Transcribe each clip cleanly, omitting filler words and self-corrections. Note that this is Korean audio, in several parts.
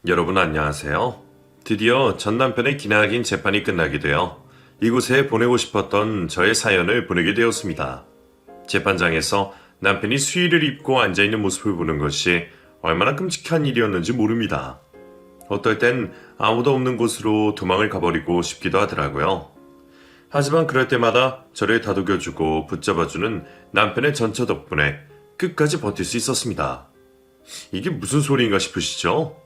여러분 안녕하세요. 드디어 전 남편의 기나긴 재판이 끝나게 되어 이곳에 보내고 싶었던 저의 사연을 보내게 되었습니다. 재판장에서 남편이 수의를 입고 앉아있는 모습을 보는 것이 얼마나 끔찍한 일이었는지 모릅니다. 어떨 땐 아무도 없는 곳으로 도망을 가버리고 싶기도 하더라고요. 하지만 그럴 때마다 저를 다독여주고 붙잡아주는 남편의 전처 덕분에 끝까지 버틸 수 있었습니다. 이게 무슨 소리인가 싶으시죠?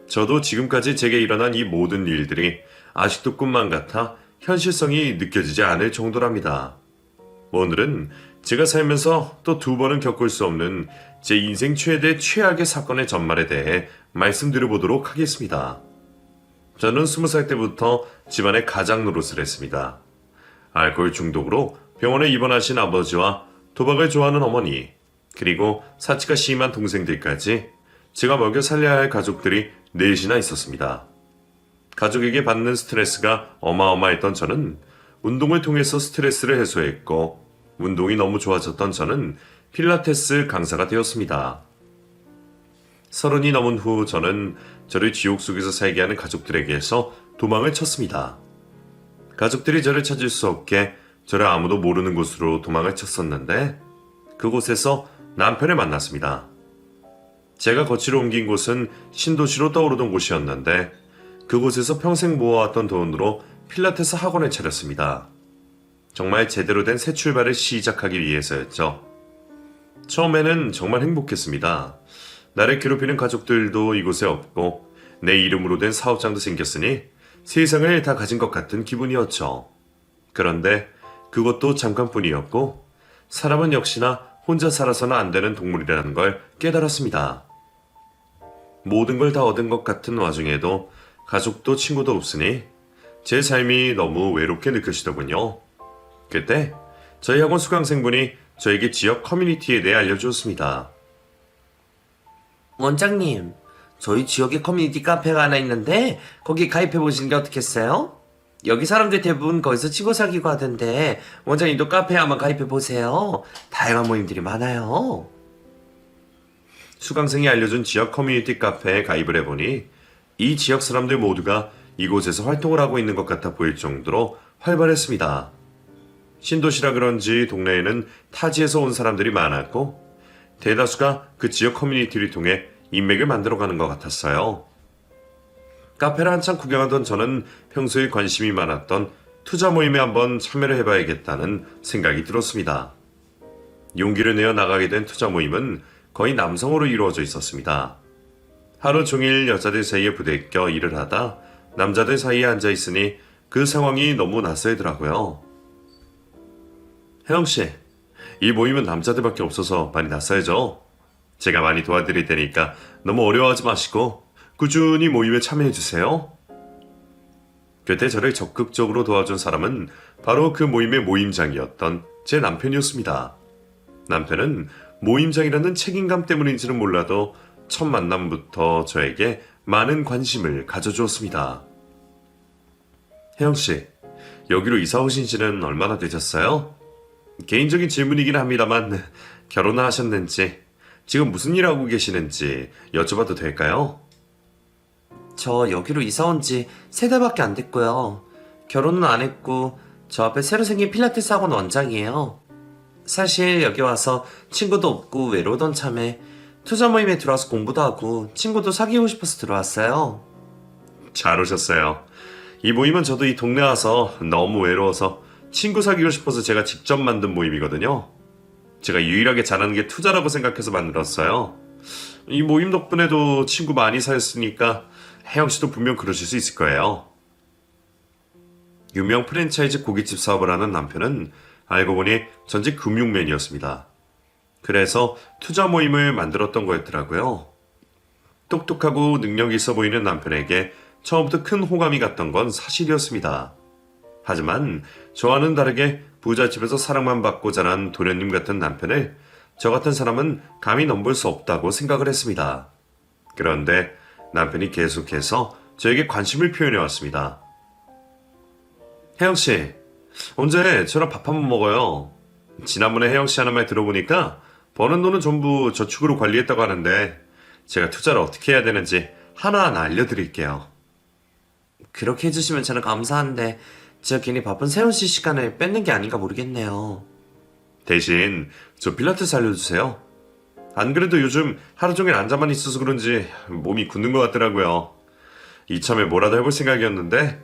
저도 지금까지 제게 일어난 이 모든 일들이 아직도 꿈만 같아 현실성이 느껴지지 않을 정도랍니다. 오늘은 제가 살면서 또 두 번은 겪을 수 없는 제 인생 최대 최악의 사건의 전말에 대해 말씀드려보도록 하겠습니다. 저는 20살 때부터 집안의 가장 노릇을 했습니다. 알코올 중독으로 병원에 입원하신 아버지와 도박을 좋아하는 어머니, 그리고 사치가 심한 동생들까지 제가 먹여 살려야 할 가족들이 넷이나 있었습니다. 가족에게 받는 스트레스가 어마어마했던 저는 운동을 통해서 스트레스를 해소했고, 운동이 너무 좋아졌던 저는 필라테스 강사가 되었습니다. 30이 넘은 후 저는 저를 지옥 속에서 살게 하는 가족들에게서 도망을 쳤습니다. 가족들이 저를 찾을 수 없게 저를 아무도 모르는 곳으로 도망을 쳤었는데, 그곳에서 남편을 만났습니다. 제가 거치러 옮긴 곳은 신도시로 떠오르던 곳이었는데, 그곳에서 평생 모아왔던 돈으로 필라테스 학원을 차렸습니다. 정말 제대로 된 새 출발을 시작하기 위해서였죠. 처음에는 정말 행복했습니다. 나를 괴롭히는 가족들도 이곳에 없고 내 이름으로 된 사업장도 생겼으니 세상을 다 가진 것 같은 기분이었죠. 그런데 그것도 잠깐뿐이었고, 사람은 역시나 혼자 살아서는 안 되는 동물이라는 걸 깨달았습니다. 모든 걸 다 얻은 것 같은 와중에도 가족도 친구도 없으니 제 삶이 너무 외롭게 느껴지더군요. 그때 저희 학원 수강생분이 저에게 지역 커뮤니티에 대해 알려주었습니다. 원장님, 저희 지역에 커뮤니티 카페가 하나 있는데 거기 가입해 보시는 게 어떻겠어요? 여기 사람들 대부분 거기서 친구 사귀고 하던데 원장님도 카페에 한번 가입해 보세요. 다양한 모임들이 많아요. 수강생이 알려준 지역 커뮤니티 카페에 가입을 해보니 이 지역 사람들 모두가 이곳에서 활동을 하고 있는 것 같아 보일 정도로 활발했습니다. 신도시라 그런지 동네에는 타지에서 온 사람들이 많았고, 대다수가 그 지역 커뮤니티를 통해 인맥을 만들어가는 것 같았어요. 카페를 한참 구경하던 저는 평소에 관심이 많았던 투자 모임에 한번 참여를 해봐야겠다는 생각이 들었습니다. 용기를 내어 나가게 된 투자 모임은 거의 남성으로 이루어져 있었습니다. 하루 종일 여자들 사이에 부대껴 일을 하다 남자들 사이에 앉아 있으니 그 상황이 너무 낯설더라고요. 혜영씨, 이 모임은 남자들밖에 없어서 많이 낯설죠? 제가 많이 도와드릴 테니까 너무 어려워하지 마시고 꾸준히 모임에 참여해주세요. 그때 저를 적극적으로 도와준 사람은 바로 그 모임의 모임장이었던 제 남편이었습니다. 남편은 모임장이라는 책임감 때문인지는 몰라도 첫 만남부터 저에게 많은 관심을 가져주었습니다. 혜영씨, 여기로 이사 오신 지는 얼마나 되셨어요? 개인적인 질문이긴 합니다만 결혼을 하셨는지, 지금 무슨 일 하고 계시는지 여쭤봐도 될까요? 저 여기로 이사 온 지 3달밖에 안 됐고요. 결혼은 안 했고 저 앞에 새로 생긴 필라테스 학원 원장이에요. 사실 여기 와서 친구도 없고 외로우던 참에 투자 모임에 들어와서 공부도 하고 친구도 사귀고 싶어서 들어왔어요. 잘 오셨어요. 이 모임은 저도 이 동네 와서 너무 외로워서 친구 사귀고 싶어서 제가 직접 만든 모임이거든요. 제가 유일하게 잘하는 게 투자라고 생각해서 만들었어요. 이 모임 덕분에도 친구 많이 사귀었으니까 혜영씨도 분명 그러실 수 있을 거예요. 유명 프랜차이즈 고깃집 사업을 하는 남편은 알고 보니 전직 금융맨이었습니다. 그래서 투자 모임을 만들었던 거였더라고요. 똑똑하고 능력이 있어 보이는 남편에게 처음부터 큰 호감이 갔던 건 사실이었습니다. 하지만 저와는 다르게 부잣집에서 사랑만 받고 자란 도련님 같은 남편을 저 같은 사람은 감히 넘볼 수 없다고 생각을 했습니다. 그런데 남편이 계속해서 저에게 관심을 표현해 왔습니다. 혜영씨, 언제 저랑 밥 한번 먹어요? 지난번에 혜영씨 하는 말 들어보니까 버는 돈은 전부 저축으로 관리했다고 하는데 제가 투자를 어떻게 해야 되는지 하나하나 알려드릴게요. 그렇게 해주시면 저는 감사한데 제가 괜히 바쁜 세훈씨 시간을 뺏는 게 아닌가 모르겠네요. 대신 저 필라테스 알려주세요. 안 그래도 요즘 하루 종일 앉아만 있어서 그런지 몸이 굳는 것 같더라고요. 이참에 뭐라도 해볼 생각이었는데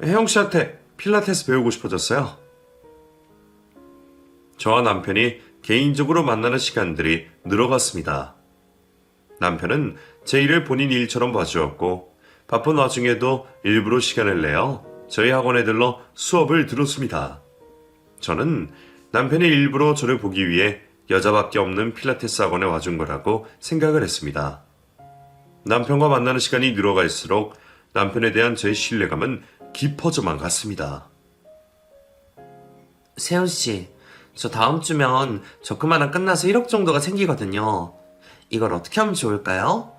혜영 씨한테 필라테스 배우고 싶어졌어요. 저와 남편이 개인적으로 만나는 시간들이 늘어갔습니다. 남편은 제 일을 본인 일처럼 봐주었고 바쁜 와중에도 일부러 시간을 내어 저희 학원에 들러 수업을 들었습니다. 저는 남편이 일부러 저를 보기 위해 여자밖에 없는 필라테스 학원에 와준 거라고 생각을 했습니다. 남편과 만나는 시간이 늘어갈수록 남편에 대한 저의 신뢰감은 깊어져만 갔습니다. 세훈씨, 저 다음 주면 적금 하나 끝나서 1억 정도가 생기거든요. 이걸 어떻게 하면 좋을까요?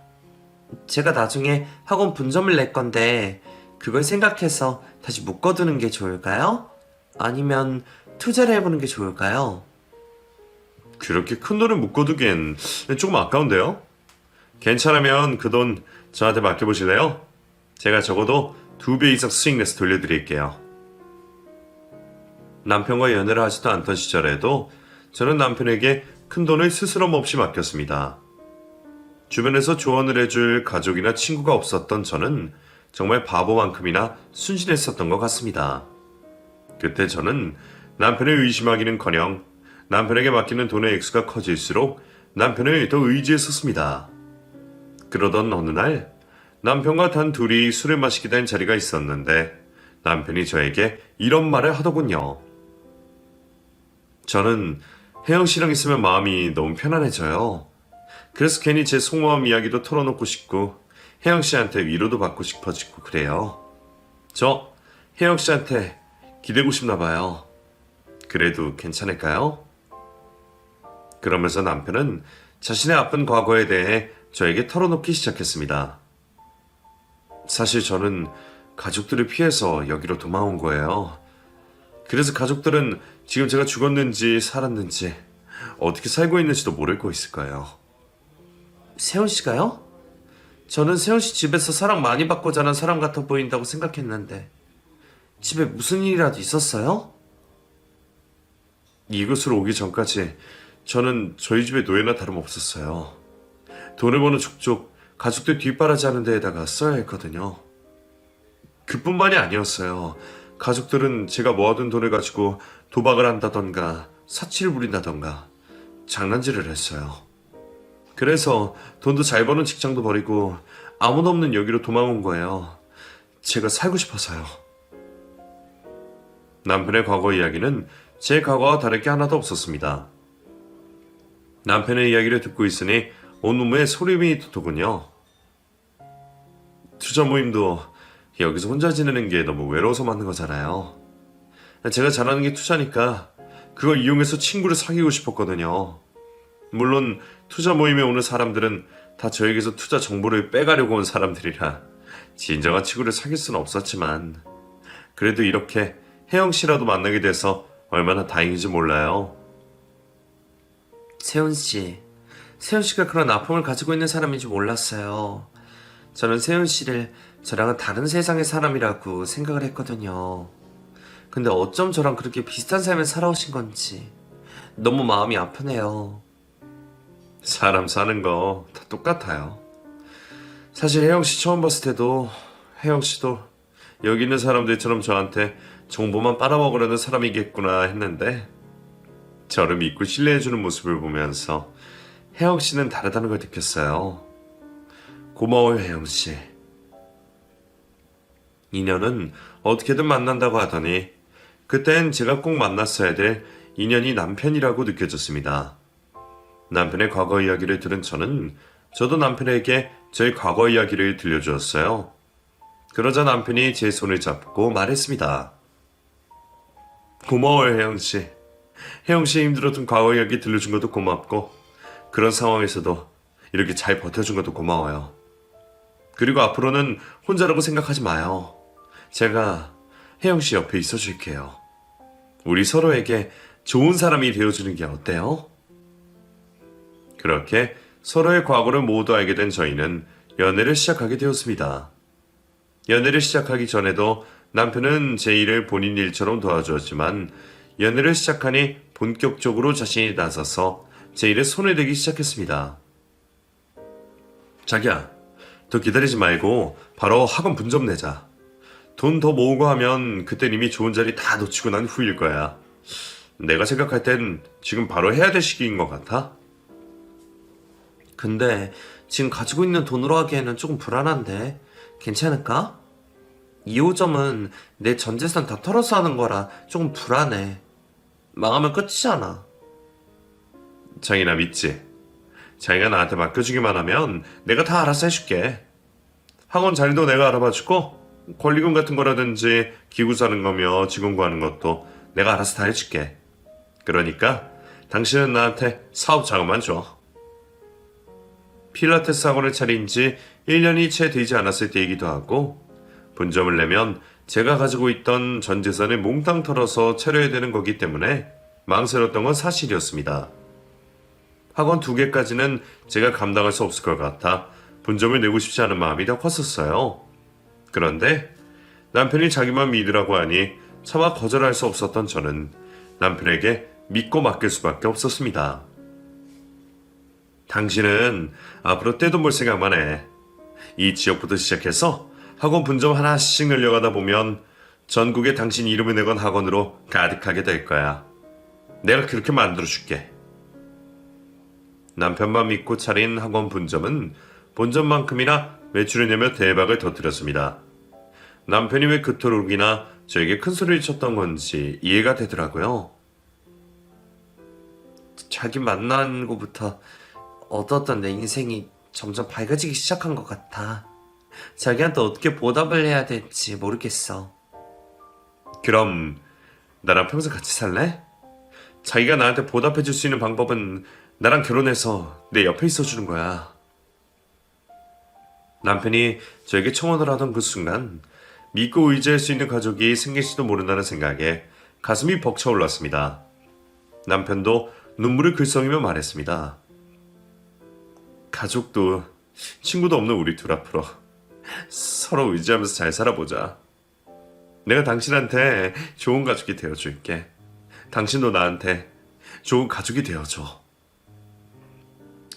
제가 나중에 학원 분점을 낼 건데 그걸 생각해서 다시 묶어두는 게 좋을까요? 아니면 투자를 해보는 게 좋을까요? 그렇게 큰 돈을 묶어두기엔 조금 아까운데요? 괜찮으면 그 돈 저한테 맡겨보실래요? 제가 적어도 2배 이상 수익 내서 돌려드릴게요. 남편과 연애를 하지도 않던 시절에도 저는 남편에게 큰 돈을 스스럼 없이 맡겼습니다. 주변에서 조언을 해줄 가족이나 친구가 없었던 저는 정말 바보만큼이나 순진했었던 것 같습니다. 그때 저는 남편을 의심하기는커녕 남편에게 맡기는 돈의 액수가 커질수록 남편을 더 의지했었습니다. 그러던 어느 날 남편과 단 둘이 술을 마시게 된 자리가 있었는데 남편이 저에게 이런 말을 하더군요. 저는 혜영 씨랑 있으면 마음이 너무 편안해져요. 그래서 괜히 제 속마음 이야기도 털어놓고 싶고 혜영 씨한테 위로도 받고 싶어지고 그래요. 저 혜영 씨한테 기대고 싶나 봐요. 그래도 괜찮을까요? 그러면서 남편은 자신의 아픈 과거에 대해 저에게 털어놓기 시작했습니다. 사실 저는 가족들을 피해서 여기로 도망온 거예요. 그래서 가족들은 지금 제가 죽었는지 살았는지 어떻게 살고 있는지도 모르고 있을 거예요. 세훈씨가요? 저는 세훈씨 집에서 사랑 많이 받고 자란 사람 같아 보인다고 생각했는데 집에 무슨 일이라도 있었어요? 이곳으로 오기 전까지 저는 저희 집의 노예나 다름없었어요. 돈을 버는 족족 가족들 뒷바라지 하는 데에다가 써야 했거든요. 그뿐만이 아니었어요. 가족들은 제가 모아둔 돈을 가지고 도박을 한다던가 사치를 부린다던가 장난질을 했어요. 그래서 돈도 잘 버는 직장도 버리고 아무도 없는 여기로 도망온 거예요. 제가 살고 싶어서요. 남편의 과거 이야기는 제 과거와 다를 게 하나도 없었습니다. 남편의 이야기를 듣고 있으니 온몸에 소름이 돋더군요. 투자 모임도 여기서 혼자 지내는 게 너무 외로워서 만든 거잖아요. 제가 잘하는 게 투자니까 그걸 이용해서 친구를 사귀고 싶었거든요. 물론 투자 모임에 오는 사람들은 다 저에게서 투자 정보를 빼가려고 온 사람들이라 진정한 친구를 사귈 수는 없었지만 그래도 이렇게 혜영 씨라도 만나게 돼서 얼마나 다행인지 몰라요. 세훈씨, 세훈씨가 그런 아픔을 가지고 있는 사람인지 몰랐어요. 저는 세훈씨를 저랑은 다른 세상의 사람이라고 생각을 했거든요. 근데 어쩜 저랑 그렇게 비슷한 삶을 살아오신 건지 너무 마음이 아프네요. 사람 사는 거 다 똑같아요. 사실 혜영 씨 처음 봤을 때도 혜영 씨도 여기 있는 사람들처럼 저한테 정보만 빨아먹으려는 사람이겠구나 했는데 저를 믿고 신뢰해주는 모습을 보면서 혜영 씨는 다르다는 걸 느꼈어요. 고마워요, 혜영 씨. 인연은 어떻게든 만난다고 하더니 그땐 제가 꼭 만났어야 될 인연이 남편이라고 느껴졌습니다. 남편의 과거 이야기를 들은 저도 남편에게 저의 과거 이야기를 들려주었어요. 그러자 남편이 제 손을 잡고 말했습니다. 고마워요, 혜영 씨. 혜영 씨의 힘들었던 과거 이야기 들려준 것도 고맙고 그런 상황에서도 이렇게 잘 버텨준 것도 고마워요. 그리고 앞으로는 혼자라고 생각하지 마요. 제가 혜영 씨 옆에 있어줄게요. 우리 서로에게 좋은 사람이 되어주는 게 어때요? 그렇게 서로의 과거를 모두 알게 된 저희는 연애를 시작하게 되었습니다. 연애를 시작하기 전에도 남편은 제 일을 본인 일처럼 도와주었지만 연애를 시작하니 본격적으로 자신이 나서서 제 일에 손을 대기 시작했습니다. 자기야, 더 기다리지 말고 바로 학원 분점 내자. 돈 더 모으고 하면 그땐 이미 좋은 자리 다 놓치고 난 후일 거야. 내가 생각할 땐 지금 바로 해야 될 시기인 것 같아. 근데 지금 가지고 있는 돈으로 하기에는 조금 불안한데 괜찮을까? 2호점은 내 전 재산 다 털어서 하는 거라 조금 불안해. 망하면 끝이잖아. 자기 나 믿지? 자기가 나한테 맡겨주기만 하면 내가 다 알아서 해줄게. 학원 자리도 내가 알아봐주고 권리금 같은 거라든지 기구 사는 거며 직원 구하는 것도 내가 알아서 다 해줄게. 그러니까 당신은 나한테 사업 자금만 줘. 필라테스 학원을 차린 지 1년이 채 되지 않았을 때이기도 하고 분점을 내면 제가 가지고 있던 전 재산을 몽땅 털어서 차려야 되는 거기 때문에 망설였던 건 사실이었습니다. 학원 2개까지는 제가 감당할 수 없을 것 같아 분점을 내고 싶지 않은 마음이 더 컸었어요. 그런데 남편이 자기만 믿으라고 하니 차마 거절할 수 없었던 저는 남편에게 믿고 맡길 수밖에 없었습니다. 당신은 앞으로 떼돈 벌 생각만 해. 이 지역부터 시작해서 학원 분점 하나씩 늘려가다 보면 전국에 당신 이름을 내건 학원으로 가득하게 될 거야. 내가 그렇게 만들어줄게. 남편만 믿고 차린 학원 분점은 본점만큼이나 매출을 내며 대박을 터뜨렸습니다. 남편이 왜 그토록이나 저에게 큰 소리를 쳤던 건지 이해가 되더라고요. 자기 만난 것부터 어떠었던 내 인생이 점점 밝아지기 시작한 것 같아. 자기한테 어떻게 보답을 해야 될지 모르겠어. 그럼 나랑 평생 같이 살래? 자기가 나한테 보답해줄 수 있는 방법은 나랑 결혼해서 내 옆에 있어주는 거야. 남편이 저에게 청혼을 하던 그 순간 믿고 의지할 수 있는 가족이 생길지도 모른다는 생각에 가슴이 벅차올랐습니다. 남편도 눈물을 글썽이며 말했습니다. 가족도 친구도 없는 우리 둘 앞으로 서로 의지하면서 잘 살아보자. 내가 당신한테 좋은 가족이 되어줄게. 당신도 나한테 좋은 가족이 되어줘.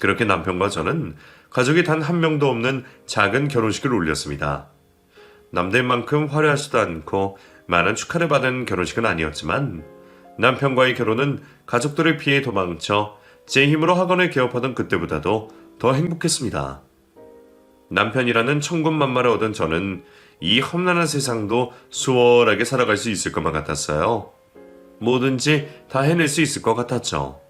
그렇게 남편과 저는 가족이 단 한 명도 없는 작은 결혼식을 올렸습니다. 남들만큼 화려하지도 않고 많은 축하를 받은 결혼식은 아니었지만 남편과의 결혼은 가족들을 피해 도망쳐 제 힘으로 학원을 개업하던 그때보다도 더 행복했습니다. 남편이라는 천군만마를 얻은 저는 이 험난한 세상도 수월하게 살아갈 수 있을 것만 같았어요. 뭐든지 다 해낼 수 있을 것 같았죠.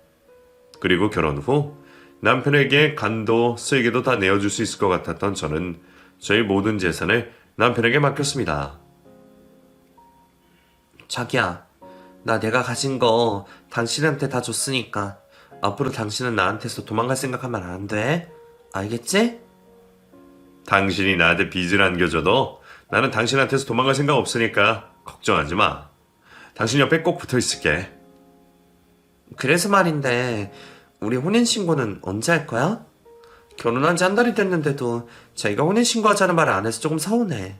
그리고 결혼 후 남편에게 간도 쓰이게도 다 내어줄 수 있을 것 같았던 저는 저의 모든 재산을 남편에게 맡겼습니다. 자기야, 나 내가 가진 거 당신한테 다 줬으니까 앞으로 당신은 나한테서 도망갈 생각하면 안 돼. 알겠지? 당신이 나한테 빚을 안겨줘도 나는 당신한테서 도망갈 생각 없으니까 걱정하지 마. 당신 옆에 꼭 붙어 있을게. 그래서 말인데 우리 혼인신고는 언제 할 거야? 결혼한 지 한 달이 됐는데도 자기가 혼인신고하자는 말을 안 해서 조금 서운해.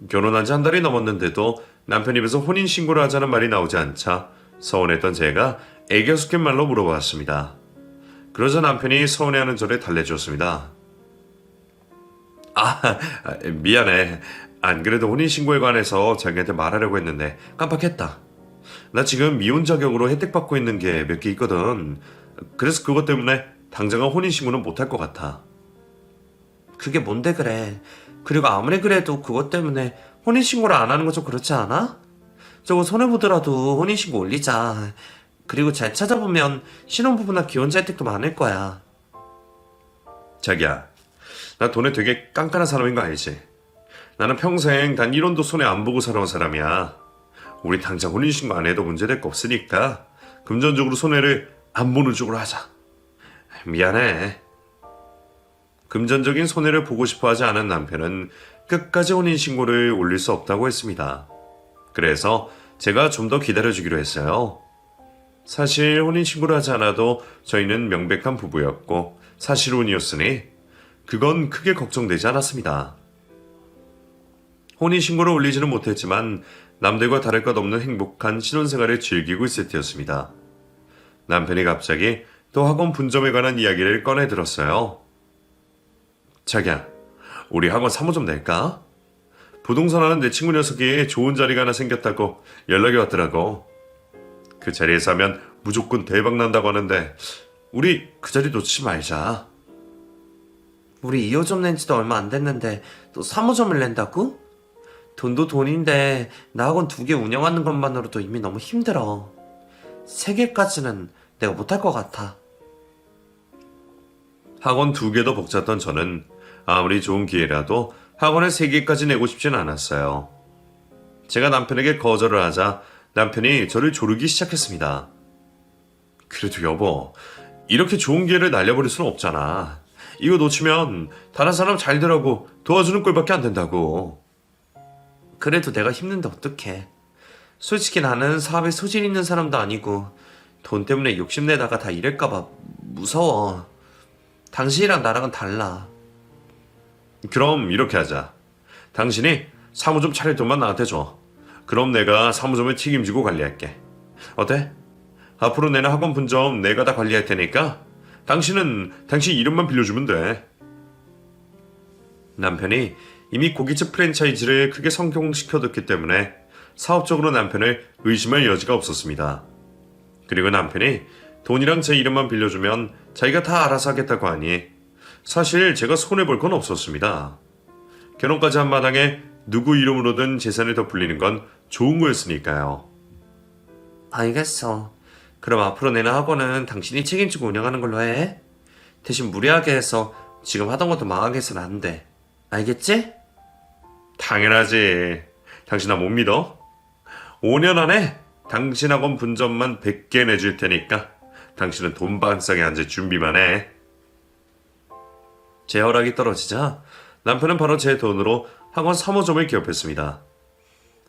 결혼한 지 한 달이 넘었는데도 남편 입에서 혼인신고를 하자는 말이 나오지 않자 서운했던 제가 애교 섞인 말로 물어봤습니다. 그러자 남편이 서운해하는 저를 달래주었습니다. 미안해. 안 그래도 혼인신고에 관해서 자기한테 말하려고 했는데 깜빡했다. 나 지금 미혼 자격으로 혜택 받고 있는 게 몇 개 있거든. 그래서 그것 때문에 당장은 혼인신고는 못할 것 같아. 그게 뭔데 그래. 그리고 아무리 그래도 그것 때문에 혼인신고를 안 하는 거 좀 그렇지 않아? 저거 손해보더라도 혼인신고 올리자. 그리고 잘 찾아보면 신혼부부나 기혼자 혜택도 많을 거야. 자기야, 나 돈에 되게 깐깐한 사람인 거 알지? 나는 평생 단 1원도 손해 안 보고 살아온 사람이야. 우리 당장 혼인신고 안 해도 문제될 거 없으니까 금전적으로 손해를 안 보는 쪽으로 하자. 미안해. 금전적인 손해를 보고 싶어 하지 않은 남편은 끝까지 혼인신고를 올릴 수 없다고 했습니다. 그래서 제가 좀 더 기다려주기로 했어요. 사실 혼인신고를 하지 않아도 저희는 명백한 부부였고 사실혼이었으니 그건 크게 걱정되지 않았습니다. 혼인신고를 올리지는 못했지만 남들과 다를 것 없는 행복한 신혼생활을 즐기고 있을 때였습니다. 남편이 갑자기 또 학원 분점에 관한 이야기를 꺼내 들었어요. 자기야, 우리 학원 사무 좀 낼까? 부동산 하는 내 친구 녀석이 좋은 자리가 하나 생겼다고 연락이 왔더라고. 그 자리에서 하면 무조건 대박 난다고 하는데 우리 그 자리 놓치지 말자. 우리 2호점 낸 지도 얼마 안 됐는데 또 3호점을 낸다고? 돈도 돈인데 나 학원 2개 운영하는 것만으로도 이미 너무 힘들어. 3개까지는 내가 못할 것 같아. 학원 2개 더 벅찼던 저는 아무리 좋은 기회라도 학원을 3개까지 내고 싶진 않았어요. 제가 남편에게 거절을 하자 남편이 저를 조르기 시작했습니다. 그래도 여보, 이렇게 좋은 기회를 날려버릴 수는 없잖아. 이거 놓치면 다른 사람 잘 되라고 도와주는 꼴밖에 안 된다고. 그래도 내가 힘든데 어떡해. 솔직히 나는 사업에 소질 있는 사람도 아니고 돈 때문에 욕심내다가 다 이럴까봐 무서워. 당신이랑 나랑은 달라. 그럼 이렇게 하자. 당신이 사무점 차릴 돈만 나한테 줘. 그럼 내가 사무점을 책임지고 관리할게. 어때? 앞으로 내는 학원 분점 내가 다 관리할 테니까 당신은 당신 이름만 빌려주면 돼. 남편이 이미 고깃집 프랜차이즈를 크게 성공시켜뒀기 때문에 사업적으로 남편을 의심할 여지가 없었습니다. 그리고 남편이 돈이랑 제 이름만 빌려주면 자기가 다 알아서 하겠다고 하니 사실 제가 손해볼 건 없었습니다. 결혼까지 한 마당에 누구 이름으로든 재산을 더 불리는 건 좋은 거였으니까요. 알겠어. 그럼 앞으로 내는 학원은 당신이 책임지고 운영하는 걸로 해. 대신 무리하게 해서 지금 하던 것도 망하게 해서는 안 돼. 알겠지? 당연하지. 당신 나 못 믿어? 5년 안에 당신 학원 분점만 100개 내줄 테니까 당신은 돈방석에 앉을 준비만 해. 제 허락이 떨어지자 남편은 바로 제 돈으로 학원 3호점을 기업했습니다.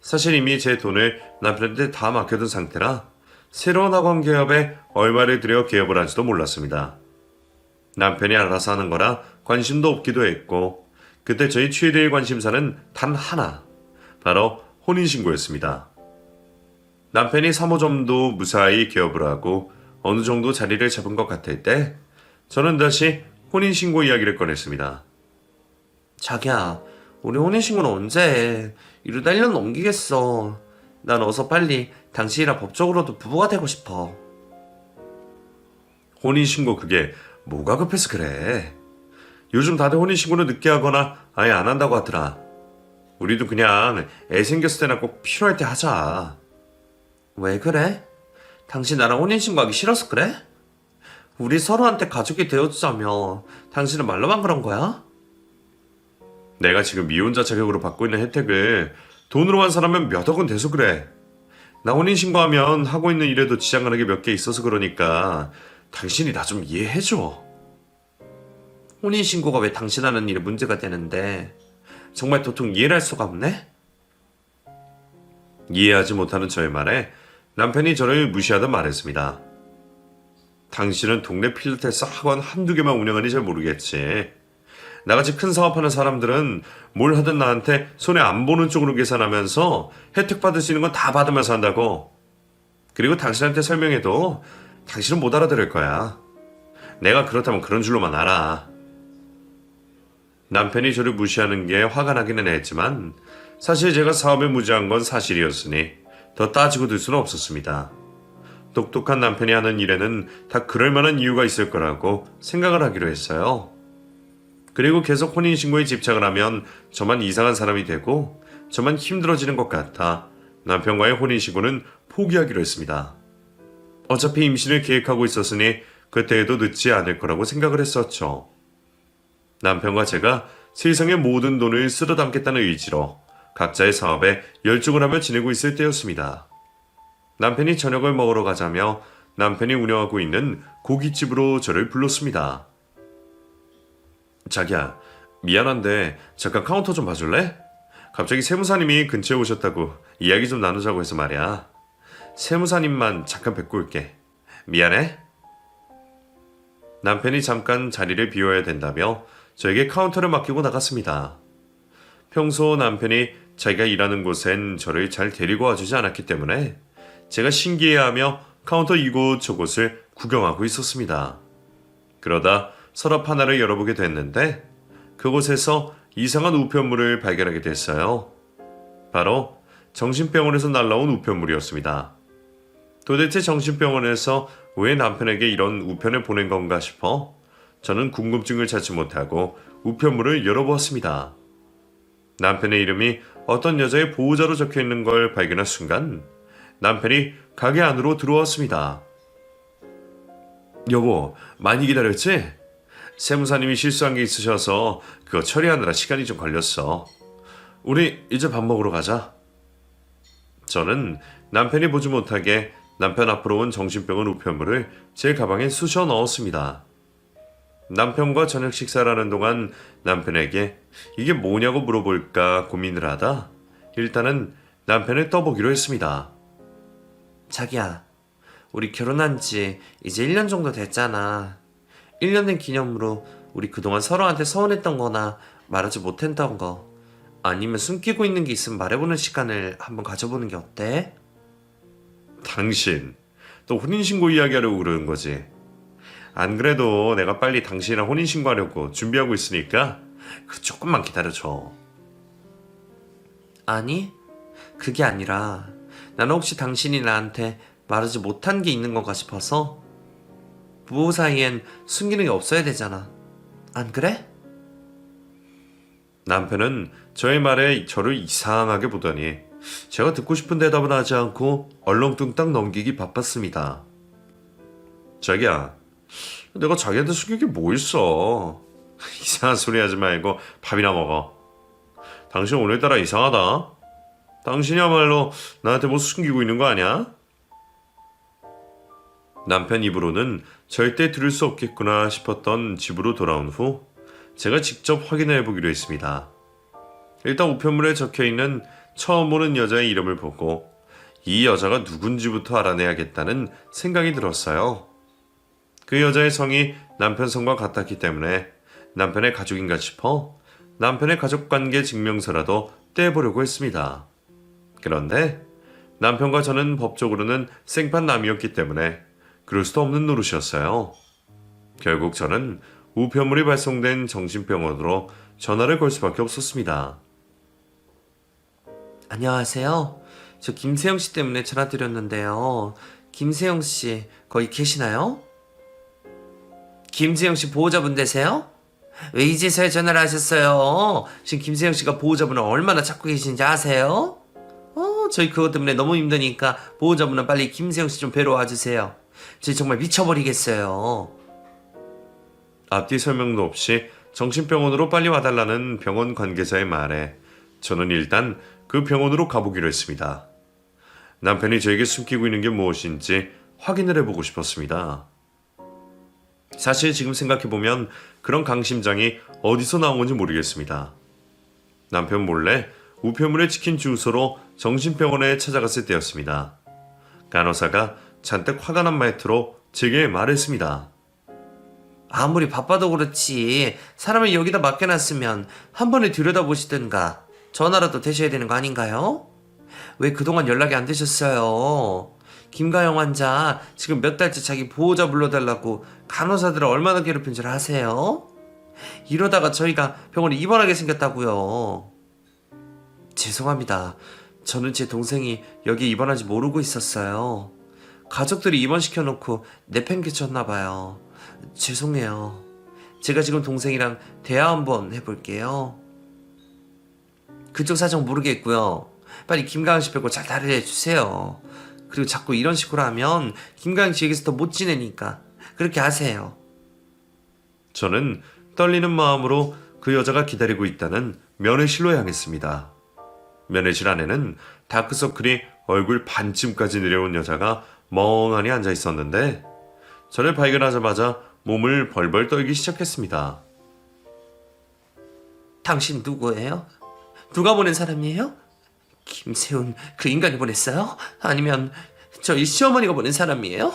사실 이미 제 돈을 남편한테 다 맡겨둔 상태라 새로운 학원 개업에 얼마를 들여 개업을 한지도 몰랐습니다. 남편이 알아서 하는 거라 관심도 없기도 했고 그때 저희 최대의 관심사는 단 하나, 바로 혼인신고였습니다. 남편이 3호점도 무사히 개업을 하고 어느 정도 자리를 잡은 것 같을 때 저는 다시 혼인신고 이야기를 꺼냈습니다. 자기야, 우리 혼인신고는 언제 해? 이러다 1년 넘기겠어. 난 어서 빨리 당신이랑 법적으로도 부부가 되고 싶어. 혼인신고 그게 뭐가 급해서 그래? 요즘 다들 혼인신고는 늦게 하거나 아예 안 한다고 하더라. 우리도 그냥 애 생겼을 때나 꼭 필요할 때 하자. 왜 그래? 당신 나랑 혼인신고하기 싫어서 그래? 우리 서로한테 가족이 되어주자며 당신은 말로만 그런 거야? 내가 지금 미혼자 자격으로 받고 있는 혜택을 돈으로 환산하면 몇 억은 돼서 그래. 나 혼인신고하면 하고 있는 일에도 지장 가는 게 몇 개 있어서 그러니까 당신이 나 좀 이해해줘. 혼인신고가 왜 당신 하는 일에 문제가 되는데 정말 도통 이해를 할 수가 없네? 이해하지 못하는 저의 말에 남편이 저를 무시하듯 말했습니다. 당신은 동네 필라테스 학원 한두 개만 운영하니 잘 모르겠지. 나같이 큰 사업하는 사람들은 뭘 하든 나한테 손해 안 보는 쪽으로 계산하면서 혜택 받을 수 있는 건 다 받으면서 한다고. 그리고 당신한테 설명해도 당신은 못 알아들을 거야. 내가 그렇다면 그런 줄로만 알아. 남편이 저를 무시하는 게 화가 나기는 했지만 사실 제가 사업에 무지한 건 사실이었으니 더 따지고 들 수는 없었습니다. 똑똑한 남편이 하는 일에는 다 그럴 만한 이유가 있을 거라고 생각을 하기로 했어요. 그리고 계속 혼인신고에 집착을 하면 저만 이상한 사람이 되고 저만 힘들어지는 것 같아 남편과의 혼인신고는 포기하기로 했습니다. 어차피 임신을 계획하고 있었으니 그때에도 늦지 않을 거라고 생각을 했었죠. 남편과 제가 세상의 모든 돈을 쓸어 담겠다는 의지로 각자의 사업에 열중을 하며 지내고 있을 때였습니다. 남편이 저녁을 먹으러 가자며 남편이 운영하고 있는 고깃집으로 저를 불렀습니다. 자기야, 미안한데 잠깐 카운터 좀 봐줄래? 갑자기 세무사님이 근처에 오셨다고 이야기 좀 나누자고 해서 말이야. 세무사님만 잠깐 뵙고 올게. 미안해? 남편이 잠깐 자리를 비워야 된다며 저에게 카운터를 맡기고 나갔습니다. 평소 남편이 자기가 일하는 곳엔 저를 잘 데리고 와주지 않았기 때문에 제가 신기해하며 카운터 이곳저곳을 구경하고 있었습니다. 그러다 서랍 하나를 열어보게 됐는데 그곳에서 이상한 우편물을 발견하게 됐어요. 바로 정신병원에서 날라온 우편물이었습니다. 도대체 정신병원에서 왜 남편에게 이런 우편을 보낸 건가 싶어 저는 궁금증을 찾지 못하고 우편물을 열어보았습니다. 남편의 이름이 어떤 여자의 보호자로 적혀 있는 걸 발견한 순간 남편이 가게 안으로 들어왔습니다. 여보, 많이 기다렸지? 세무사님이 실수한 게 있으셔서 그거 처리하느라 시간이 좀 걸렸어. 우리 이제 밥 먹으러 가자. 저는 남편이 보지 못하게 남편 앞으로 온 정신병원 우편물을 제 가방에 쑤셔 넣었습니다. 남편과 저녁 식사를 하는 동안 남편에게 이게 뭐냐고 물어볼까 고민을 하다 일단은 남편을 떠보기로 했습니다. 자기야, 우리 결혼한 지 이제 1년 정도 됐잖아. 1년 된 기념으로 우리 그동안 서로한테 서운했던 거나 말하지 못했던 거 아니면 숨기고 있는 게 있으면 말해보는 시간을 한번 가져보는 게 어때? 당신, 또 혼인신고 이야기하려고 그러는 거지? 안 그래도 내가 빨리 당신이랑 혼인신고하려고 준비하고 있으니까 조금만 기다려줘. 아니, 그게 아니라 나는 혹시 당신이 나한테 말하지 못한 게 있는 건가 싶어서. 부부 사이엔 숨기는 게 없어야 되잖아. 안 그래? 남편은 저의 말에 저를 이상하게 보더니 제가 듣고 싶은 대답은 하지 않고 얼렁뚱땅 넘기기 바빴습니다. 자기야, 내가 자기한테 숨길 게 뭐 있어? 이상한 소리 하지 말고 밥이나 먹어. 당신 오늘따라 이상하다. 당신이야말로 나한테 뭐 숨기고 있는 거 아니야? 남편 입으로는 절대 들을 수 없겠구나 싶었던 집으로 돌아온 후 제가 직접 확인을 해보기로 했습니다. 일단 우편물에 적혀있는 처음 보는 여자의 이름을 보고 이 여자가 누군지부터 알아내야겠다는 생각이 들었어요. 그 여자의 성이 남편 성과 같았기 때문에 남편의 가족인가 싶어 남편의 가족관계 증명서라도 떼보려고 했습니다. 그런데 남편과 저는 법적으로는 생판남이었기 때문에 그럴 수도 없는 노릇이었어요. 결국 저는 우편물이 발송된 정신병원으로 전화를 걸 수밖에 없었습니다. 안녕하세요. 저 김세영 씨 때문에 전화 드렸는데요. 김세영 씨 거기 계시나요? 김세영 씨 보호자분 되세요? 왜 이제서야 전화를 하셨어요? 지금 김세영 씨가 보호자분을 얼마나 찾고 계신지 아세요? 저희 그것 때문에 너무 힘드니까 보호자분은 빨리 김세영 씨 좀 뵈러 와주세요. 저희 정말 미쳐버리겠어요. 앞뒤 설명도 없이 정신병원으로 빨리 와달라는 병원 관계자의 말에 저는 일단 그 병원으로 가보기로 했습니다. 남편이 저에게 숨기고 있는 게 무엇인지 확인을 해보고 싶었습니다. 사실 지금 생각해보면 그런 강심장이 어디서 나온 건지 모르겠습니다. 남편 몰래 우편물에 찍힌 주소로 정신병원에 찾아갔을 때였습니다. 간호사가 잔뜩 화가 난 말투로 제게 말했습니다. 아무리 바빠도 그렇지 사람을 여기다 맡겨놨으면 한 번에 들여다보시든가 전화라도 되셔야 되는 거 아닌가요? 왜 그동안 연락이 안 되셨어요? 김가영 환자 지금 몇 달째 자기 보호자 불러달라고 간호사들을 얼마나 괴롭힌 줄 아세요? 이러다가 저희가 병원에 입원하게 생겼다고요. 죄송합니다. 저는 제 동생이 여기 입원한지 모르고 있었어요. 가족들이 입원시켜놓고 내팽개쳤나봐요. 죄송해요. 제가 지금 동생이랑 대화 한번 해볼게요. 그쪽 사정 모르겠고요. 빨리 김가영 씨 뵙고 잘 다루게 해주세요. 그리고 자꾸 이런 식으로 하면 김가영 씨 여기서 더 못 지내니까 그렇게 하세요. 저는 떨리는 마음으로 그 여자가 기다리고 있다는 면회실로 향했습니다. 면회실 안에는 다크서클이 얼굴 반쯤까지 내려온 여자가 멍하니 앉아 있었는데 저를 발견하자마자 몸을 벌벌 떨기 시작했습니다. 당신 누구예요? 누가 보낸 사람이에요? 김세훈 그 인간이 보냈어요? 아니면 저희 시어머니가 보낸 사람이에요?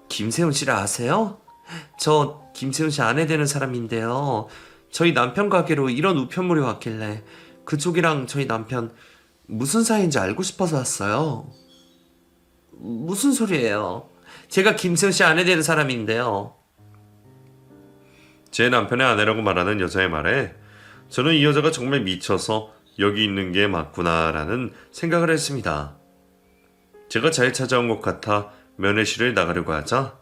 김세훈 씨를 아세요? 저 김세훈 씨 아내 되는 사람인데요. 저희 남편 가게로 이런 우편물이 왔길래 그쪽이랑 저희 남편 무슨 사이인지 알고 싶어서 왔어요. 무슨 소리예요? 제가 김세훈 씨 아내 되는 사람인데요. 제 남편의 아내라고 말하는 여자의 말에 저는 이 여자가 정말 미쳐서 여기 있는 게 맞구나라는 생각을 했습니다. 제가 잘 찾아온 것 같아 면회실을 나가려고 하자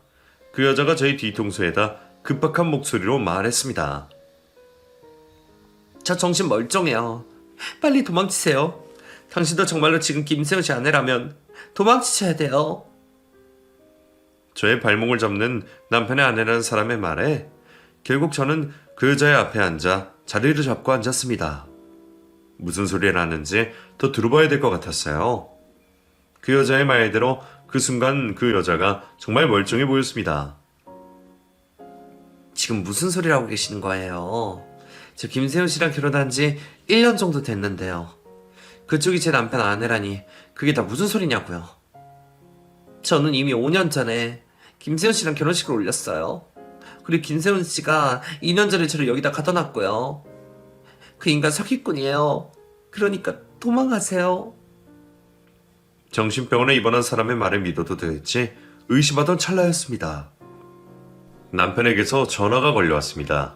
그 여자가 저희 뒤통수에다 급박한 목소리로 말했습니다. 저 정신 멀쩡해요. 빨리 도망치세요. 당신도 정말로 지금 김세훈 씨 아내라면 도망치셔야 돼요. 저의 발목을 잡는 남편의 아내라는 사람의 말에 결국 저는 그 여자의 앞에 앉아 자리를 잡고 앉았습니다. 무슨 소리를 하는지 더 들어봐야 될 것 같았어요. 그 여자의 말대로 그 순간 그 여자가 정말 멀쩡해 보였습니다. 지금 무슨 소리를 하고 계시는 거예요? 저 김세훈 씨랑 결혼한 지 1년 정도 됐는데요. 그쪽이 제 남편 아내라니 그게 다 무슨 소리냐고요. 저는 이미 5년 전에 김세훈 씨랑 결혼식을 올렸어요. 그리고 김세훈 씨가 2년 전에 저를 여기다 가둬 놨고요. 그 인간 사기꾼이에요. 그러니까 도망가세요. 정신병원에 입원한 사람의 말을 믿어도 될지 의심하던 찰나였습니다. 남편에게서 전화가 걸려왔습니다.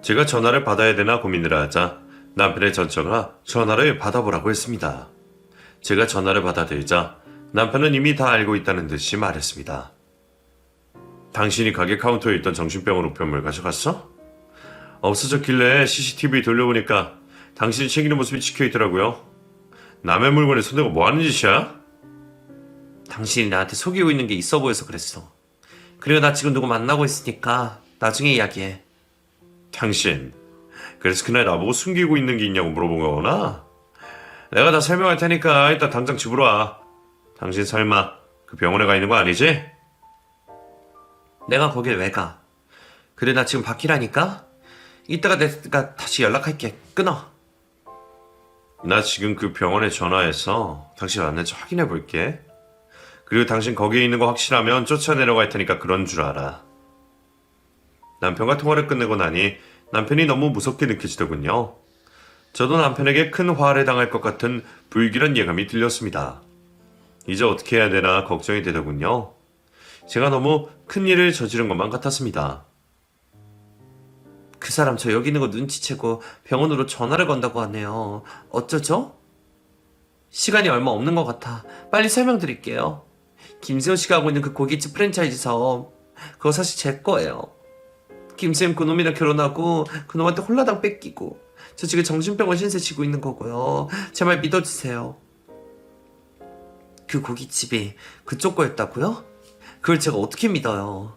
제가 전화를 받아야 되나 고민을 하자 남편의 전처가 전화를 받아보라고 했습니다. 제가 전화를 받아들자 남편은 이미 다 알고 있다는 듯이 말했습니다. 당신이 가게 카운터에 있던 정신병원 우편물 가져갔어? 없어졌길래 CCTV 돌려보니까 당신이 챙기는 모습이 찍혀있더라고요. 남의 물건에 손대고 뭐하는 짓이야? 당신이 나한테 속이고 있는 게 있어 보여서 그랬어. 그리고 나 지금 누구 만나고 있으니까 나중에 이야기해. 당신, 그래서 그날 나보고 숨기고 있는 게 있냐고 물어본 거구나? 내가 다 설명할 테니까 이따 당장 집으로 와. 당신 설마 그 병원에 가 있는 거 아니지? 내가 거길 왜 가? 그래 나 지금 밖이라니까? 이따가 내가 다시 연락할게. 끊어. 나 지금 그 병원에 전화해서 당신 왔는지 확인해 볼게. 그리고 당신 거기에 있는 거 확실하면 쫓아내려갈 테니까 그런 줄 알아. 남편과 통화를 끝내고 나니 남편이 너무 무섭게 느껴지더군요. 저도 남편에게 큰 화를 당할 것 같은 불길한 예감이 들렸습니다. 이제 어떻게 해야 되나 걱정이 되더군요. 제가 너무 큰 일을 저지른 것만 같았습니다. 그 사람 저 여기 있는 거 눈치채고 병원으로 전화를 건다고 하네요. 어쩌죠? 시간이 얼마 없는 것 같아. 빨리 설명드릴게요. 김세훈 씨가 하고 있는 그 고깃집 프랜차이즈 사업, 그거 사실 제 거예요. 김쌤 그놈이랑 결혼하고 그놈한테 홀라당 뺏기고 저 지금 정신병원 신세 지고 있는 거고요. 제 말 믿어주세요. 그 고깃집이 그쪽 거였다고요? 그걸 제가 어떻게 믿어요?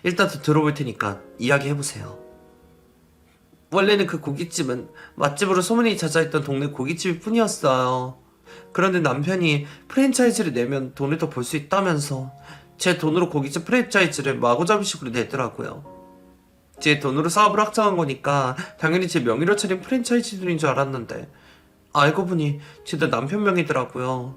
일단 더 들어볼 테니까 이야기해보세요. 원래는 그 고깃집은 맛집으로 소문이 자자했던 동네 고깃집일 뿐이었어요. 그런데 남편이 프랜차이즈를 내면 돈을 더 벌 수 있다면서 제 돈으로 고깃집 프랜차이즈를 마구잡이식으로 내더라고요. 제 돈으로 사업을 확장한 거니까 당연히 제 명의로 차린 프랜차이즈들인 줄 알았는데 알고 보니 제 남편 명이더라고요.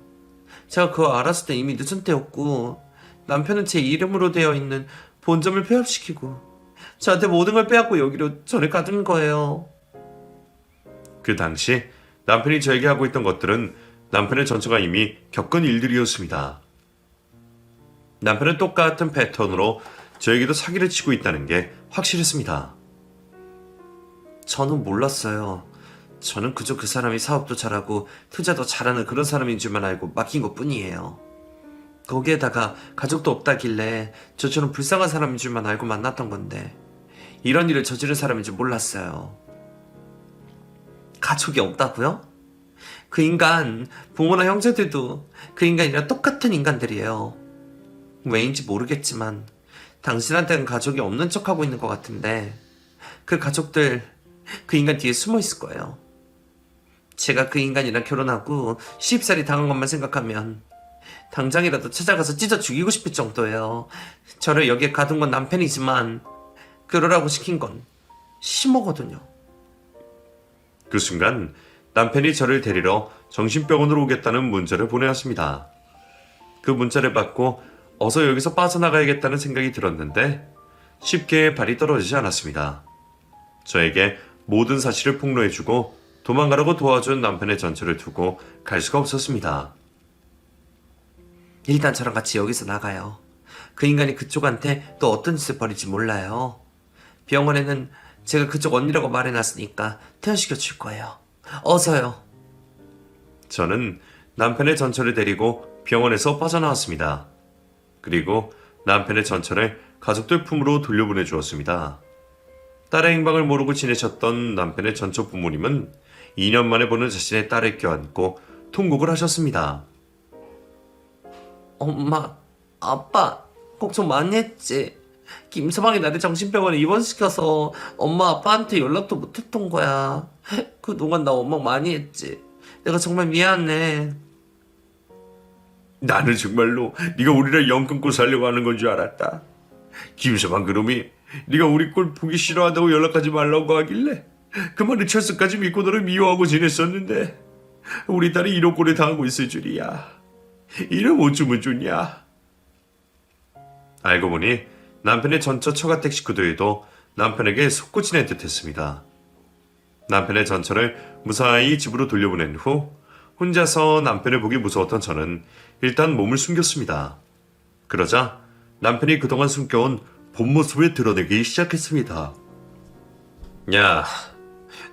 제가 그거 알았을 때 이미 늦은 때였고 남편은 제 이름으로 되어 있는 본점을 폐업시키고 저한테 모든 걸 빼앗고 여기로 저를 가둔 거예요. 그 당시 남편이 저에게 하고 있던 것들은 남편의 전처가 이미 겪은 일들이었습니다. 남편은 똑같은 패턴으로 저에게도 사기를 치고 있다는 게 확실했습니다. 저는 몰랐어요. 저는 그저 그 사람이 사업도 잘하고 투자도 잘하는 그런 사람인 줄만 알고 맡긴 것 뿐이에요. 거기에다가 가족도 없다길래 저처럼 불쌍한 사람인 줄만 알고 만났던 건데 이런 일을 저지른 사람인 줄 몰랐어요. 가족이 없다고요? 그 인간, 부모나 형제들도 그 인간이랑 똑같은 인간들이에요. 왜인지 모르겠지만 당신한테는 가족이 없는 척하고 있는 것 같은데 그 가족들 그 인간 뒤에 숨어 있을 거예요. 제가 그 인간이랑 결혼하고 시집살이 당한 것만 생각하면 당장이라도 찾아가서 찢어 죽이고 싶을 정도예요. 저를 여기에 가둔 건 남편이지만 그러라고 시킨 건 시모거든요. 그 순간 남편이 저를 데리러 정신병원으로 오겠다는 문자를 보내왔습니다. 그 문자를 받고 어서 여기서 빠져나가야겠다는 생각이 들었는데 쉽게 발이 떨어지지 않았습니다. 저에게 모든 사실을 폭로해주고 도망가라고 도와준 남편의 전처를 두고 갈 수가 없었습니다. 일단 저랑 같이 여기서 나가요. 그 인간이 그쪽한테 또 어떤 짓을 벌일지 몰라요. 병원에는 제가 그쪽 언니라고 말해놨으니까 퇴원시켜 줄 거예요. 어서요. 저는 남편의 전처를 데리고 병원에서 빠져나왔습니다. 그리고 남편의 전처를 가족들 품으로 돌려보내 주었습니다. 딸의 행방을 모르고 지내셨던 남편의 전처 부모님은 2년 만에 보는 자신의 딸을 껴안고 통곡을 하셨습니다. 엄마, 아빠, 걱정 많이 했지. 김서방이 나를 정신병원에 입원시켜서 엄마 아빠한테 연락도 못했던 거야. 그동안 나 원망 많이 했지. 내가 정말 미안해. 나는 정말로 네가 우리를 영 끊고 살려고 하는 건 줄 알았다. 김서방 그놈이 네가 우리 꼴 보기 싫어한다고 연락하지 말라고 하길래 그만 철수까지 믿고 너를 미워하고 지냈었는데 우리 딸이 이런 꼴에 당하고 있을 줄이야. 이름 어쩌면 좋냐. 알고 보니 남편의 전처 처가댁 식구들도 남편에게 속고 지낸 듯 했습니다. 남편의 전처를 무사히 집으로 돌려보낸 후 혼자서 남편을 보기 무서웠던 저는 일단 몸을 숨겼습니다. 그러자 남편이 그동안 숨겨온 본 모습을 드러내기 시작했습니다. 야,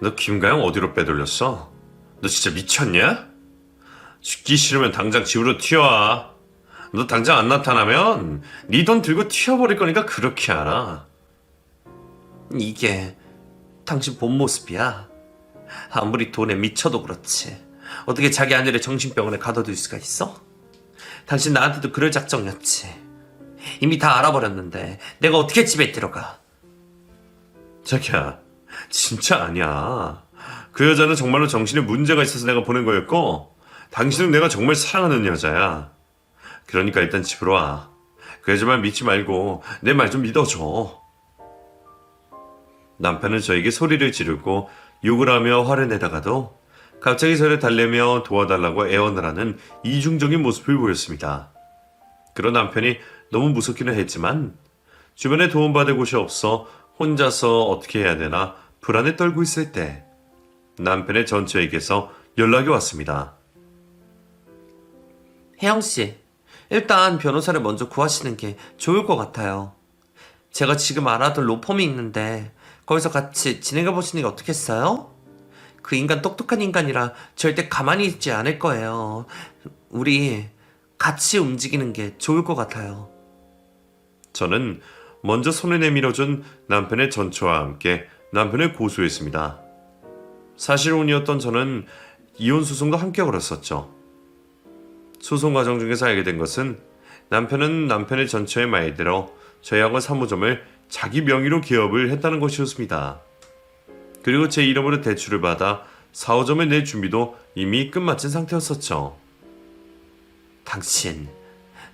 너 김가영 어디로 빼돌렸어? 너 진짜 미쳤냐? 죽기 싫으면 당장 집으로 튀어와. 너 당장 안 나타나면 네 돈 들고 튀어버릴 거니까 그렇게 알아. 이게 당신 본 모습이야. 아무리 돈에 미쳐도 그렇지. 어떻게 자기 아내를 정신병원에 가둬둘 수가 있어? 당신 나한테도 그럴 작정이었지. 이미 다 알아버렸는데 내가 어떻게 집에 들어가? 자기야, 진짜 아니야. 그 여자는 정말로 정신에 문제가 있어서 내가 보낸 거였고 당신은 내가 정말 사랑하는 여자야. 그러니까 일단 집으로 와. 그 여자 말 믿지 말고 내 말 좀 믿어줘. 남편은 저에게 소리를 지르고 욕을 하며 화를 내다가도 갑자기 저를 달래며 도와달라고 애원을 하는 이중적인 모습을 보였습니다. 그런 남편이 너무 무섭기는 했지만 주변에 도움받을 곳이 없어 혼자서 어떻게 해야 되나 불안에 떨고 있을 때 남편의 전처에게서 연락이 왔습니다. 혜영씨, 일단 변호사를 먼저 구하시는 게 좋을 것 같아요. 제가 지금 알아둔 로펌이 있는데 거기서 같이 진행해 보시는 게 어떻겠어요? 그 인간 똑똑한 인간이라 절대 가만히 있지 않을 거예요. 우리 같이 움직이는 게 좋을 것 같아요. 저는 먼저 손을 내밀어준 남편의 전처와 함께 남편을 고소했습니다. 사실혼이었던 저는 이혼 소송도 함께 걸었었죠. 소송 과정 중에서 알게 된 것은 남편은 남편의 전처의 말대로 저희하고 사무점을 자기 명의로 개업을 했다는 것이었습니다. 그리고 제 이름으로 대출을 받아 4호점을 낼 준비도 이미 끝마친 상태였었죠. 당신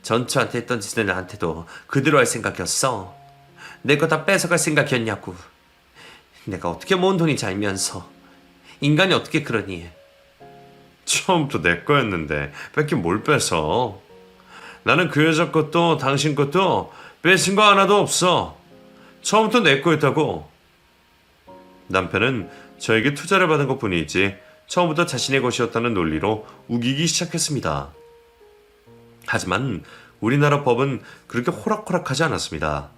전처한테 했던 짓을 나한테도 그대로 할 생각이었어? 내 거 다 뺏어갈 생각이었냐고. 내가 어떻게 모은 돈인지 알면서 인간이 어떻게 그러니? 처음부터 내 거였는데 뺏긴 뭘 뺏어. 나는 그 여자 것도 당신 것도 뺏은 거 하나도 없어. 처음부터 내 거였다고. 남편은 저에게 투자를 받은 것 뿐이지 처음부터 자신의 것이었다는 논리로 우기기 시작했습니다. 하지만 우리나라 법은 그렇게 호락호락하지 않았습니다.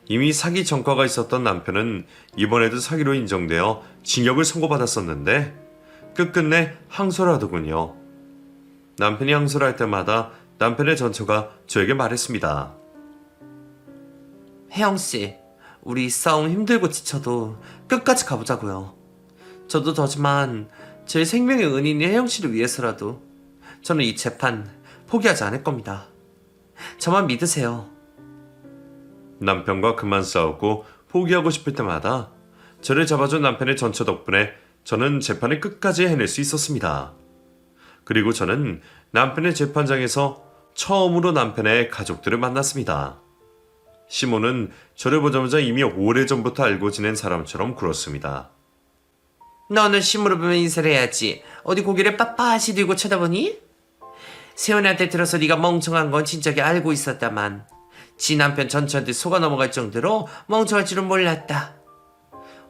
이미 사기 전과가 있었던 남편은 이번에도 사기로 인정되어 징역을 선고받았었는데 끝끝내 항소를 하더군요. 남편이 항소를 할 때마다 남편의 전처가 저에게 말했습니다. 혜영씨, 우리 싸움 힘들고 지쳐도 끝까지 가보자고요. 저도 저지만 제 생명의 은인인 혜영씨를 위해서라도 저는 이 재판 포기하지 않을 겁니다. 저만 믿으세요. 남편과 그만 싸우고 포기하고 싶을 때마다 저를 잡아준 남편의 전처 덕분에 저는 재판을 끝까지 해낼 수 있었습니다. 그리고 저는 남편의 재판장에서 처음으로 남편의 가족들을 만났습니다. 시몬은 저를 보자마자 이미 오래전부터 알고 지낸 사람처럼 굴었습니다. 너는 심으로 보면 인사를 해야지. 어디 고개를 빳빳이 들고 쳐다보니? 세연이한테 들어서 네가 멍청한 건 진작에 알고 있었다만 지 남편 전처한테 속아 넘어갈 정도로 멍청할 줄은 몰랐다.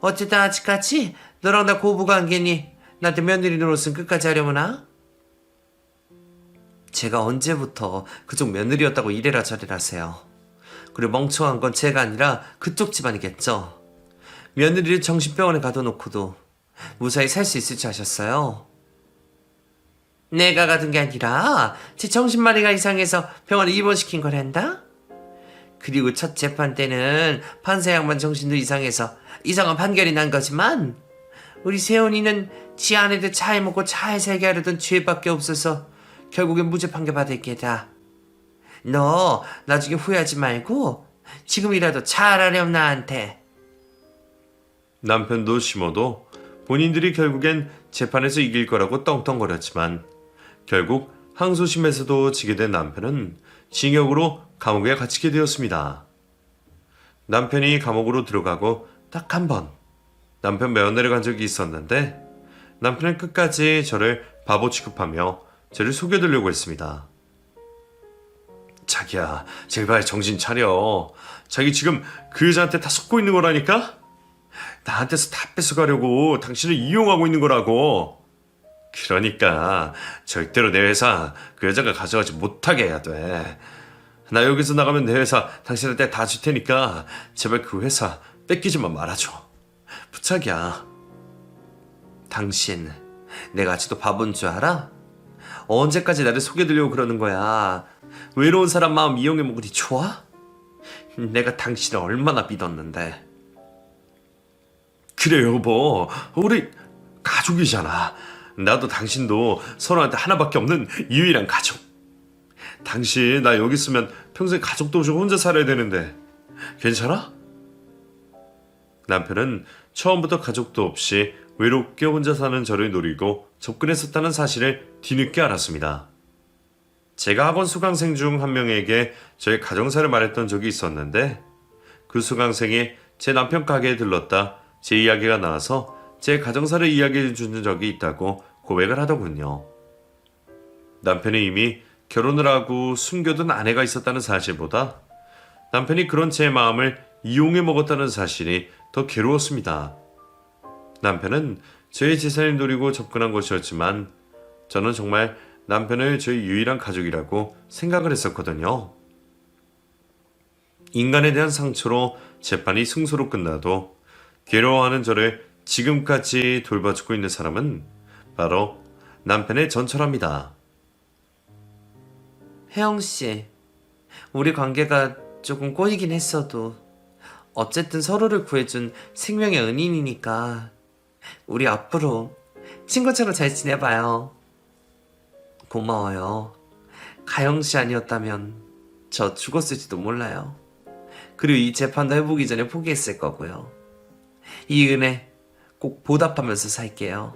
어쨌든 아직까지 너랑 나 고부관계니 나한테 며느리 노릇은 끝까지 하려무나? 제가 언제부터 그쪽 며느리였다고 이래라 저래라 하세요. 그리고 멍청한 건 제가 아니라 그쪽 집안이겠죠. 며느리를 정신병원에 가둬놓고도 무사히 살 수 있을 줄 아셨어요? 내가 가둔 게 아니라 제 정신마리가 이상해서 병원에 입원시킨 거란다? 그리고 첫 재판 때는 판사 양반 정신도 이상해서 이상한 판결이 난 거지만 우리 세훈이는 지 아내도 잘 먹고 잘 살게 하려던 죄밖에 없어서 결국엔 무죄 판결 받을 게다. 너 나중에 후회하지 말고 지금이라도 잘하렴 나한테. 남편도 심어도 본인들이 결국엔 재판에서 이길 거라고 떵떵거렸지만 결국 항소심에서도 지게 된 남편은 징역으로 감옥에 갇히게 되었습니다. 남편이 감옥으로 들어가고 딱 한 번 남편 면회를 간 적이 있었는데 남편은 끝까지 저를 바보 취급하며 저를 속여들려고 했습니다. 자기야, 제발 정신 차려. 자기 지금 그 여자한테 다 속고 있는 거라니까? 나한테서 다 뺏어가려고 당신을 이용하고 있는 거라고. 그러니까 절대로 내 회사 그 여자가 가져가지 못하게 해야 돼. 나 여기서 나가면 내 회사 당신한테 다 줄 테니까 제발 그 회사 뺏기지만 말아줘. 부탁이야. 당신 내가 아직도 바본 줄 알아? 언제까지 나를 속여들려고 그러는 거야? 외로운 사람 마음 이용해 먹으니 좋아? 내가 당신을 얼마나 믿었는데. 그래 여보, 우리 가족이잖아. 나도 당신도 서로한테 하나밖에 없는 유일한 가족. 당신 나 여기 있으면 평생 가족도 없이 혼자 살아야 되는데 괜찮아? 남편은 처음부터 가족도 없이 외롭게 혼자 사는 저를 노리고 접근했었다는 사실을 뒤늦게 알았습니다. 제가 학원 수강생 중 한 명에게 저의 가정사를 말했던 적이 있었는데 그 수강생이 제 남편 가게에 들렀다 제 이야기가 나와서 제 가정사를 이야기해 준 적이 있다고 고백을 하더군요. 남편이 이미 결혼을 하고 숨겨둔 아내가 있었다는 사실보다 남편이 그런 제 마음을 이용해 먹었다는 사실이 더 괴로웠습니다. 남편은 저의 재산을 노리고 접근한 것이었지만 저는 정말 남편을 저의 유일한 가족이라고 생각을 했었거든요. 인간에 대한 상처로 재판이 승소로 끝나도 괴로워하는 저를 지금까지 돌봐주고 있는 사람은 바로 남편의 전철합니다. 혜영씨, 우리 관계가 조금 꼬이긴 했어도 어쨌든 서로를 구해준 생명의 은인이니까 우리 앞으로 친구처럼 잘 지내봐요. 고마워요. 가영씨 아니었다면 저 죽었을지도 몰라요. 그리고 이 재판도 해보기 전에 포기했을 거고요. 이 은혜 꼭 보답하면서 살게요.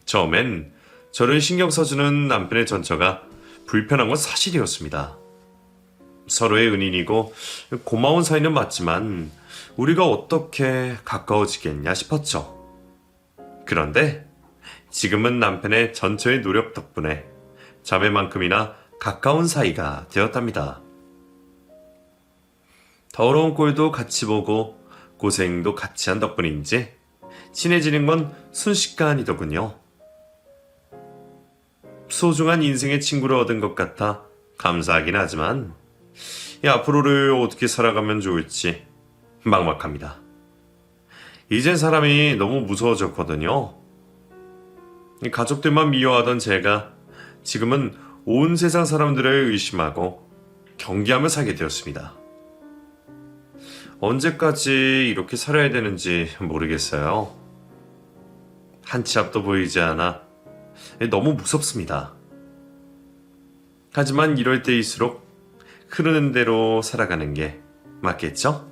처음엔 저를 신경 써주는 남편의 전처가 불편한 건 사실이었습니다. 서로의 은인이고 고마운 사이는 맞지만 우리가 어떻게 가까워지겠냐 싶었죠. 그런데 지금은 남편의 전처의 노력 덕분에 자매만큼이나 가까운 사이가 되었답니다. 더러운 꼴도 같이 보고 고생도 같이 한 덕분인지 친해지는 건 순식간이더군요. 소중한 인생의 친구를 얻은 것 같아 감사하긴 하지만 이 앞으로를 어떻게 살아가면 좋을지 막막합니다. 이젠 사람이 너무 무서워졌거든요. 가족들만 미워하던 제가 지금은 온 세상 사람들을 의심하고 경계하며 살게 되었습니다. 언제까지 이렇게 살아야 되는지 모르겠어요. 한 치 앞도 보이지 않아 너무 무섭습니다. 하지만 이럴 때일수록 흐르는 대로 살아가는 게 맞겠죠?